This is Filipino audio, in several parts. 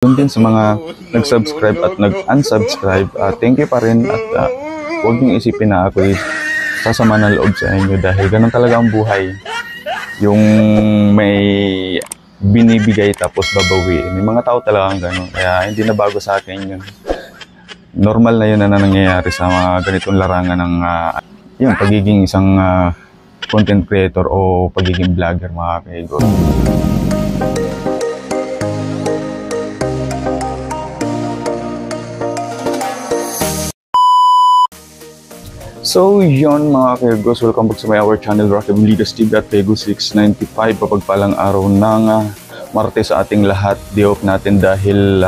Doon din sa mga nag-subscribe at nag-unsubscribe, thank you pa rin at huwag niyong isipin na ako'y sasama ng loob sa inyo dahil ganun talaga ang buhay. Yung may binibigay tapos babawiin. May mga tao talaga ang ganun. Kaya hindi na bago sa akin yun. Normal na yun na nangyayari sa mga ganitong larangan ng yung pagiging isang content creator o pagiging vlogger, mga kaigo. So yun mga kegos, welcome back sa my our channel, Rocky Vligas TV at Pego 695. Papagpalang araw ng Martes sa ating lahat. Day off natin dahil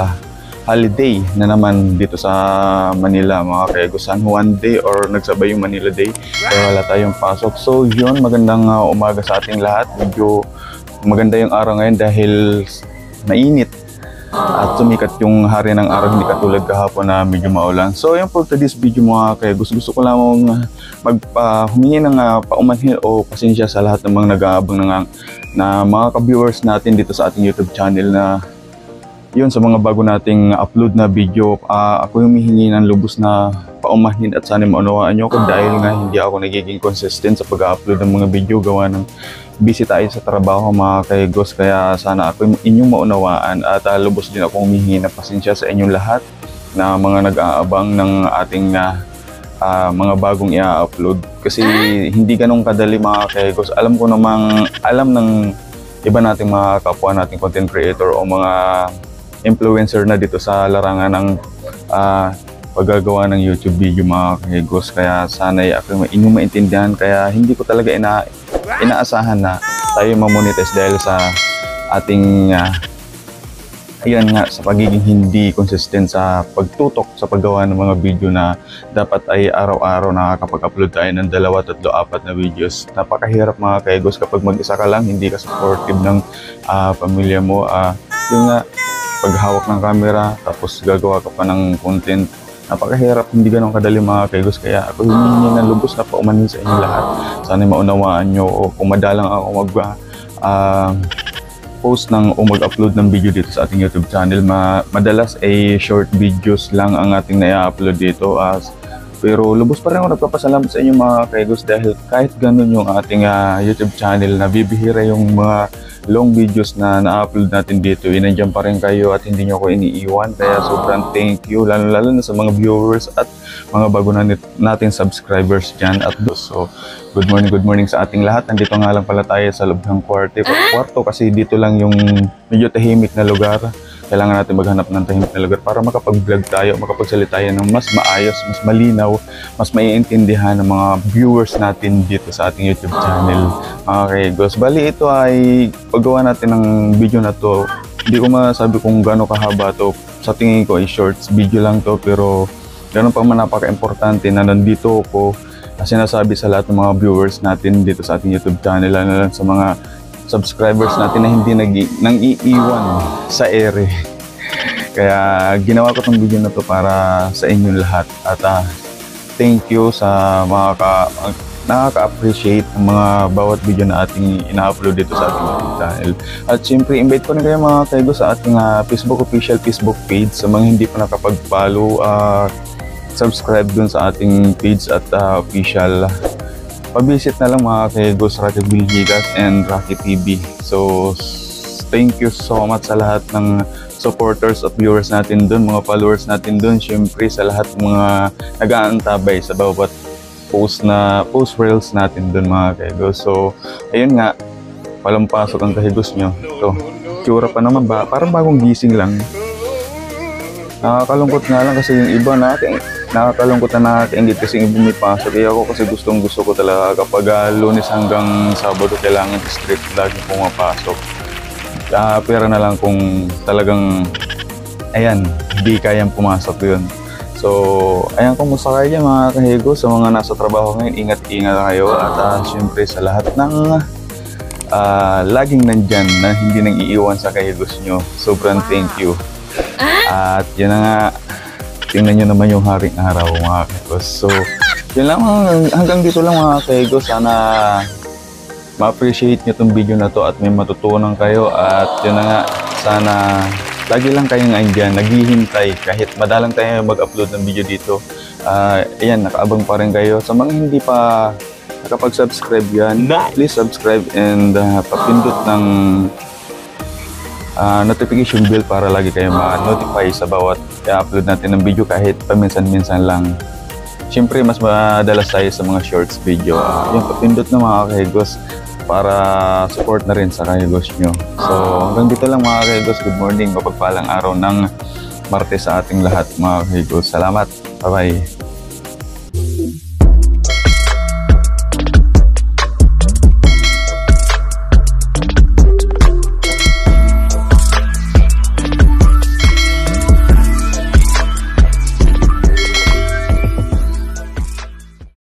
holiday na naman dito sa Manila, mga kegos. San Juan Day or nagsabay yung Manila Day, kaya wala tayong pasok. So yun, magandang umaga sa ating lahat. Medyo maganda yung araw ngayon dahil mainit at sumikat yung hari ng araw, hindi katulad kahapon na medyo maulan. So yung for today's video mga kegos, gusto ko lamang humingi ng paumanhin o pasensya sa lahat ng mga nag-aabang na mga ka-viewers natin dito sa ating YouTube channel na yun, sa mga bago nating upload na video. Ako humihingi ng lubos na paumanhin at sana maunawaan nyo ako dahil nga hindi ako nagiging consistent sa pag-upload ng mga video gawa ng busy tayo sa trabaho, mga kegos. Kaya sana ako inyong maunawaan at lubos din ako humihingi ng pasensya sa inyong lahat na mga nag-aabang ng ating mga bagong i-upload. Kasi hindi ganun kadali, mga kegos. Alam ko namang, alam ng iba nating mga kapwa nating content creator o mga influencer na dito sa larangan ng paggagawa ng YouTube video, mga kegos. Kaya sana ako inyong maintindihan. Kaya hindi ko talaga inaasahan na tayo mamonetize dahil sa ating ayan nga, sa pagiging hindi consistent sa pagtutok sa paggawa ng mga video na dapat ay araw-araw nakakapag-upload tayo ng 2, 3, 4 na videos. Napakahirap, mga kegos, kapag mag-isa ka lang, hindi ka supportive ng pamilya mo. Yung nga, paghawak ng camera tapos gagawa ka pa ng content, napakahirap, hindi ganun kadali, mga kegos. Kaya ako humihingi ng lubos na paumanhin sa inyo lahat. Sana maunawaan nyo o kung madalang ako post o mag-upload ng video dito sa ating YouTube channel. Madalas ay short videos lang ang ating na-upload dito. Pero lubos pa rin ako nagpapasalamat sa inyo, mga kegos, dahil kahit ganun yung ating YouTube channel na bibihira yung mga long videos na na-upload natin dito, nandiyan pa rin kayo at hindi nyo ako iniiwan. Kaya sobrang thank you, lalo na sa mga viewers at mga bago natin subscribers dyan. At so, good morning sa ating lahat. Nandito nga lang pala tayo sa loob ng kwarto kasi dito lang yung medyo tahimik na lugar. Kailangan natin maghanap ng tahimik na lugar para makapag-vlog tayo, makapagsalita tayo ng mas maayos, mas malinaw, mas maiintindihan ng mga viewers natin dito sa ating YouTube channel, mga kegos. Bali, ito ay paggawa natin ng video na to. Hindi ko masabi kung gaano kahaba to. Sa tingin ko ay shorts video lang to, pero ganoon pa man napaka-importante na nandito ako sinasabi sa lahat ng mga viewers natin dito sa ating YouTube channel, lalo na sa mga subscribers natin na hindi nang iiwan sa ere. Kaya ginawa ko tong video na to para sa inyong lahat at thank you sa mga nakaka-appreciate ng mga bawat video na ating ina-upload dito sa ating YouTube channel. At siyempre, invite ko na kayo, mga kaigo, sa ating official Facebook page. Sa mga hindi pa nakapag-follow, subscribe dun sa ating page at official. Pabisit na lang, mga kegos, Rocky Vligas and Rocky TV. So, thank you so much sa lahat ng supporters at viewers natin dun, mga followers natin dun. Siyempre, sa lahat ng mga nag-aantabay sa bawat post reels natin dun, mga kegos. So, ayun nga, walang pasok ang kahigos nyo. So, tsura pa naman ba? Parang bagong gising lang. Nakakalungkot nga lang kasi yung iba natin, nakakalungkot na nakakaingit kasi yung iba may pasok. Ako kasi gusto ko talaga kapag Lunes hanggang Sabado kailangan straight lagi pumapasok. Pera na lang kung talagang ayan, hindi kayang pumasok yun. So, ayan, kumusta kayo dyan, mga kahigo, sa mga nasa trabaho ngayon, ingat-ingat kayo. At syempre sa lahat ng laging nandyan na hindi nang iiwan sa kahigos nyo, sobrang thank you. At yun na nga, tingnan nyo naman yung haring araw, mga kegos. So, yun lang, hanggang dito lang, mga kegos. Sana ma-appreciate nyo itong video na to at may matutunan kayo. At yun na nga, sana lagi lang kayong andyan, naghihintay kahit madalang tayo mag-upload ng video dito. Ayan, nakaabang pa rin kayo. Sa mga hindi pa nakapag-subscribe yan, please subscribe and papindot ng notification bell para lagi kayo ma-notify sa bawat i-upload natin ng video kahit paminsan-minsan lang. Siyempre, mas madalas tayo sa mga shorts video. Yung papindot na mga kahigos para support na rin sa kahigos nyo. So, hanggang dito lang mga kahigos. Good morning, mapagpalang araw ng Martes sa ating lahat mga kahigos. Salamat. Bye-bye.